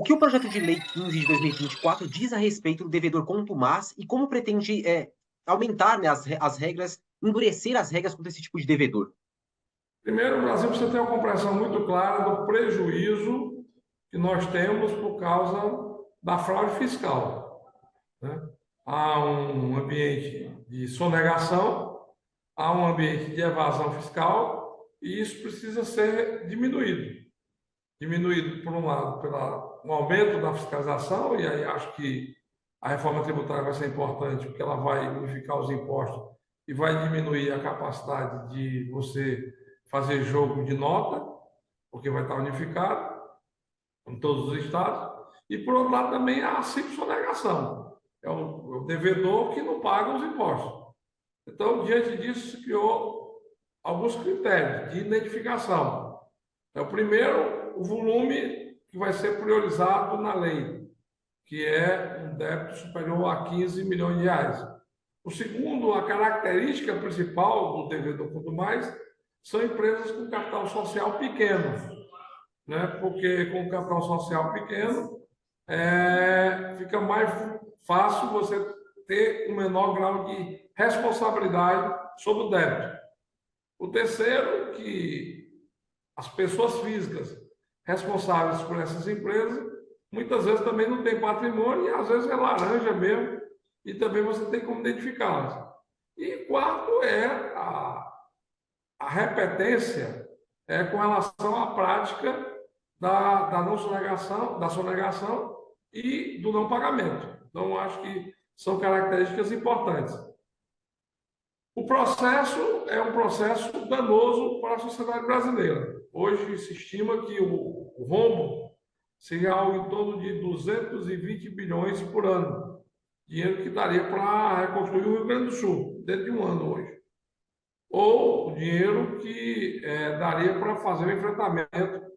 O que o projeto de lei 15 de 2024 diz a respeito do devedor contumaz e como pretende aumentar, né, as regras, endurecer as regras contra esse tipo de devedor? Primeiro, o Brasil precisa ter uma compreensão muito clara do prejuízo que nós temos por causa da fraude fiscal, né? Há um ambiente de sonegação, há um ambiente de evasão fiscal e isso precisa ser diminuído. Diminuído, por um lado, pelo aumento da fiscalização, e aí acho que a reforma tributária vai ser importante, porque ela vai unificar os impostos e vai diminuir a capacidade de você fazer jogo de nota, porque vai estar unificado em todos os estados. E, por outro lado, também a simples sonegação. É o devedor que não paga os impostos. Então, diante disso, se criou alguns critérios de identificação. O primeiro, o volume que vai ser priorizado na lei, que é um débito superior a 15 milhões de reais. O segundo, a característica principal do devedor quanto mais, são empresas com capital social pequeno, né? Porque com capital social pequeno fica mais fácil você ter um menor grau de responsabilidade sobre o débito. O terceiro, que as pessoas físicas responsáveis por essas empresas muitas vezes também não têm patrimônio e às vezes é laranja mesmo e também você tem como identificá-las. E quarto é a repetência com relação à prática da não sonegação, da sonegação e do não pagamento. Então, acho que são características importantes. O processo é um processo danoso para a sociedade brasileira. Hoje se estima que o rombo seria algo em torno de 220 bilhões por ano. Dinheiro que daria para reconstruir o Rio Grande do Sul, dentro de um ano hoje. Ou o dinheiro que daria para fazer o enfrentamento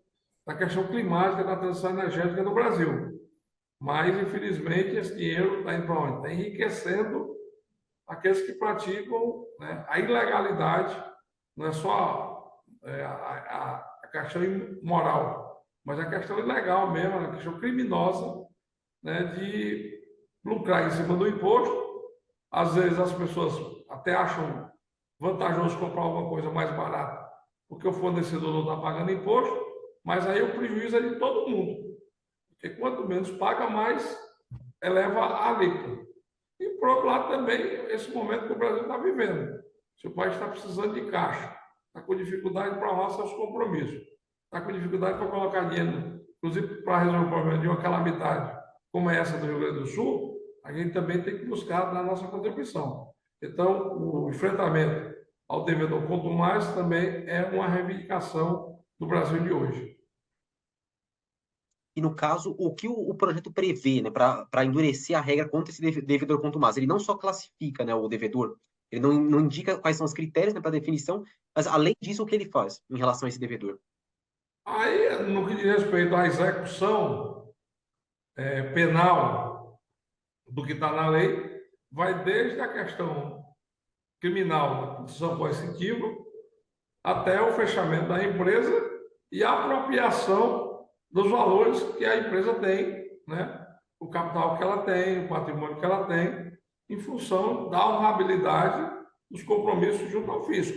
da questão climática, da transição energética no Brasil. Mas, infelizmente, esse dinheiro está indo para onde? Está enriquecendo aqueles que praticam, né, a ilegalidade, não é só a questão moral, mas a questão ilegal mesmo, a questão criminosa, né, de lucrar em cima do imposto. Às vezes as pessoas até acham vantajoso comprar alguma coisa mais barata, porque o fornecedor não está pagando imposto, mas aí o prejuízo é de todo mundo. Porque quanto menos paga, mais eleva a alíquota. E, por outro lado, também, esse momento que o Brasil está vivendo. Se o país está precisando de caixa, está com dificuldade para honrar seus compromissos, está com dificuldade para colocar dinheiro, inclusive para resolver o problema de uma calamidade como é essa do Rio Grande do Sul, a gente também tem que buscar na nossa contribuição. Então, o enfrentamento ao devedor quanto mais também é uma reivindicação do Brasil de hoje. E, no caso, o que o projeto prevê, né, para endurecer a regra contra esse devedor contumaz? Ele não só classifica, né, o devedor, ele não indica quais são os critérios, né, para definição, mas, além disso, o que ele faz em relação a esse devedor? Aí, no que diz respeito à execução penal do que está na lei, vai desde a questão criminal da condição coercitiva até o fechamento da empresa e a apropriação dos valores que a empresa tem, né? O capital que ela tem, o patrimônio que ela tem, em função da honrabilidade dos compromissos junto ao fisco.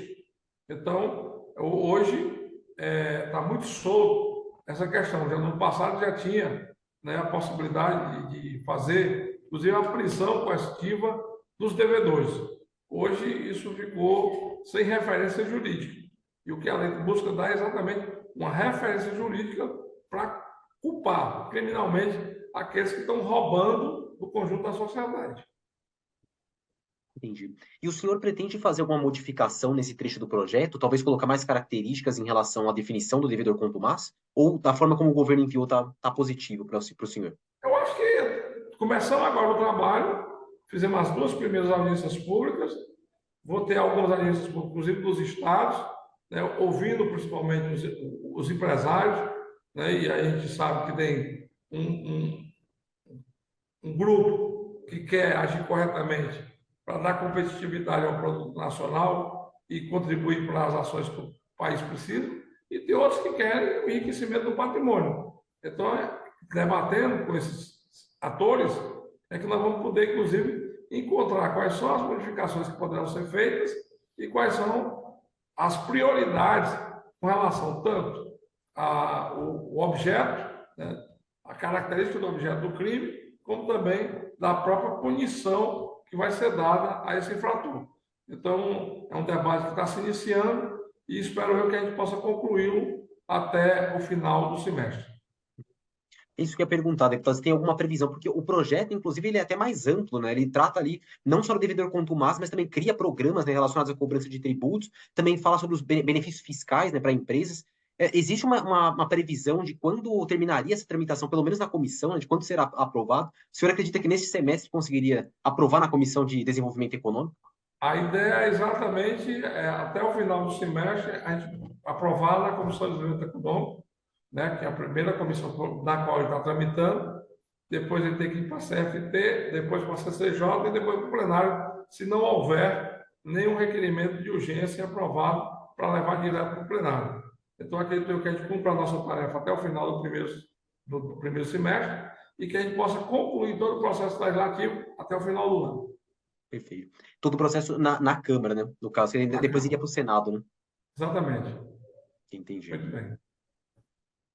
Então, hoje está muito solto essa questão. Já no passado já tinha, né, a possibilidade de fazer, inclusive, a prisão coercitiva dos devedores. Hoje isso ficou sem referência jurídica. E o que a lei busca dar é exatamente uma referência jurídica para culpar criminalmente aqueles que estão roubando do conjunto da sociedade. Entendi. E o senhor pretende fazer alguma modificação nesse trecho do projeto? Talvez colocar mais características em relação à definição do devedor contumaz? Ou da forma como o governo enviou está positivo para o senhor? Eu acho que começamos agora o trabalho, fizemos as duas primeiras audiências públicas, vou ter algumas audiências públicas, inclusive dos estados, né, ouvindo principalmente os empresários, né, e aí a gente sabe que tem um grupo que quer agir corretamente para dar competitividade ao produto nacional e contribuir para as ações que o país precisa, e tem outros que querem o enriquecimento do patrimônio. Então, debatendo com esses atores, é que nós vamos poder, inclusive, encontrar quais são as modificações que poderão ser feitas e quais são as prioridades com relação tanto ao objeto, né, a característica do objeto do crime, como também da própria punição que vai ser dada a esse infrator. Então, é um debate que está se iniciando e espero eu que a gente possa concluí-lo até o final do semestre. Isso que eu ia perguntar, deputado, se tem alguma previsão, porque o projeto, inclusive, ele é até mais amplo, né? Ele trata ali não só do devedor contumaz, mas também cria programas, né, relacionados à cobrança de tributos, também fala sobre os benefícios fiscais, né, para empresas. Existe uma previsão de quando terminaria essa tramitação, pelo menos na comissão, né, de quando será aprovado? O senhor acredita que nesse semestre conseguiria aprovar na Comissão de Desenvolvimento Econômico? A ideia é exatamente, até o final do semestre, a gente aprovar na Comissão de Desenvolvimento Econômico, né, que é a primeira comissão na qual ele está tramitando, depois ele tem que ir para a CFT, depois para a CCJ e depois para o plenário, se não houver nenhum requerimento de urgência aprovado para levar direto para o plenário. Então, acredito que a gente cumpra a nossa tarefa até o final do primeiro semestre e que a gente possa concluir todo o processo legislativo até o final do ano. Perfeito. Todo o processo na Câmara, né? No caso, que ele depois iria para o Senado, né? Exatamente. Entendi. Muito bem.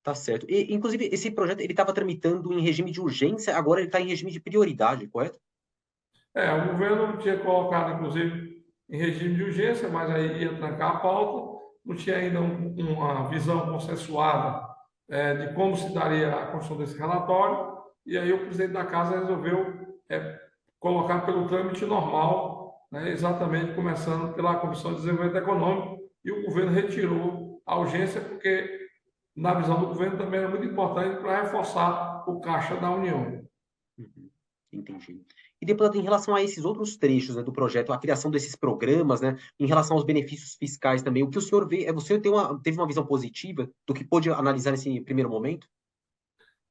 Tá certo. E, inclusive, esse projeto ele estava tramitando em regime de urgência, agora ele está em regime de prioridade, correto? O governo tinha colocado, inclusive, em regime de urgência, mas aí ia trancar a pauta, não tinha ainda uma visão consensuada de como se daria a construção desse relatório, e aí o presidente da Casa resolveu colocar pelo trâmite normal, né, exatamente começando pela Comissão de Desenvolvimento Econômico, e o governo retirou a urgência, porque, na visão do governo, também era muito importante para reforçar o caixa da União. Uhum. Entendi. E, deputado, em relação a esses outros trechos, né, do projeto, a criação desses programas, né, em relação aos benefícios fiscais também, o que o senhor vê, o senhor teve uma visão positiva do que pôde analisar nesse primeiro momento?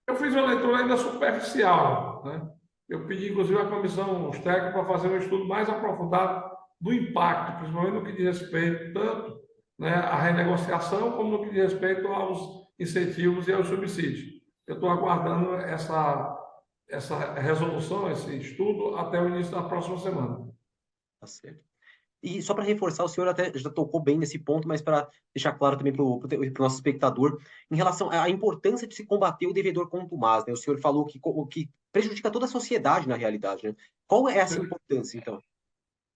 Eu fiz uma leitura ainda superficial, né? Eu pedi, inclusive, à comissão, os técnicos, para fazer um estudo mais aprofundado do impacto, principalmente no que diz respeito tanto, né, à renegociação, como no que diz respeito aos incentivos e aos subsídios. Eu estou aguardando essa resolução, esse estudo, até o início da próxima semana. Tá certo. E só para reforçar, o senhor até já tocou bem nesse ponto, mas para deixar claro também para o nosso espectador, em relação à importância de se combater o devedor contumaz, né? O senhor falou que prejudica toda a sociedade na realidade, né? Qual é essa importância, então?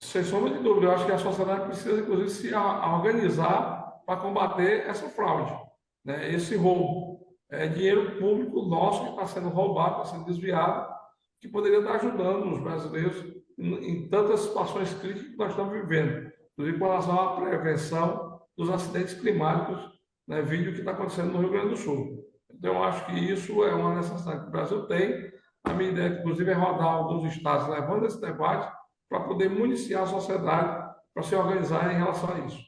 Sem sombra de dúvida, eu acho que a sociedade precisa, inclusive, se organizar para combater essa fraude, né? Esse roubo. É dinheiro público nosso que está sendo roubado, está sendo desviado, que poderia estar ajudando os brasileiros em tantas situações críticas que nós estamos vivendo, inclusive com relação à prevenção dos acidentes climáticos, né, vídeo que está acontecendo no Rio Grande do Sul. Então, eu acho que isso é uma necessidade que o Brasil tem. A minha ideia, inclusive, é rodar alguns estados levando esse debate para poder municiar a sociedade para se organizar em relação a isso.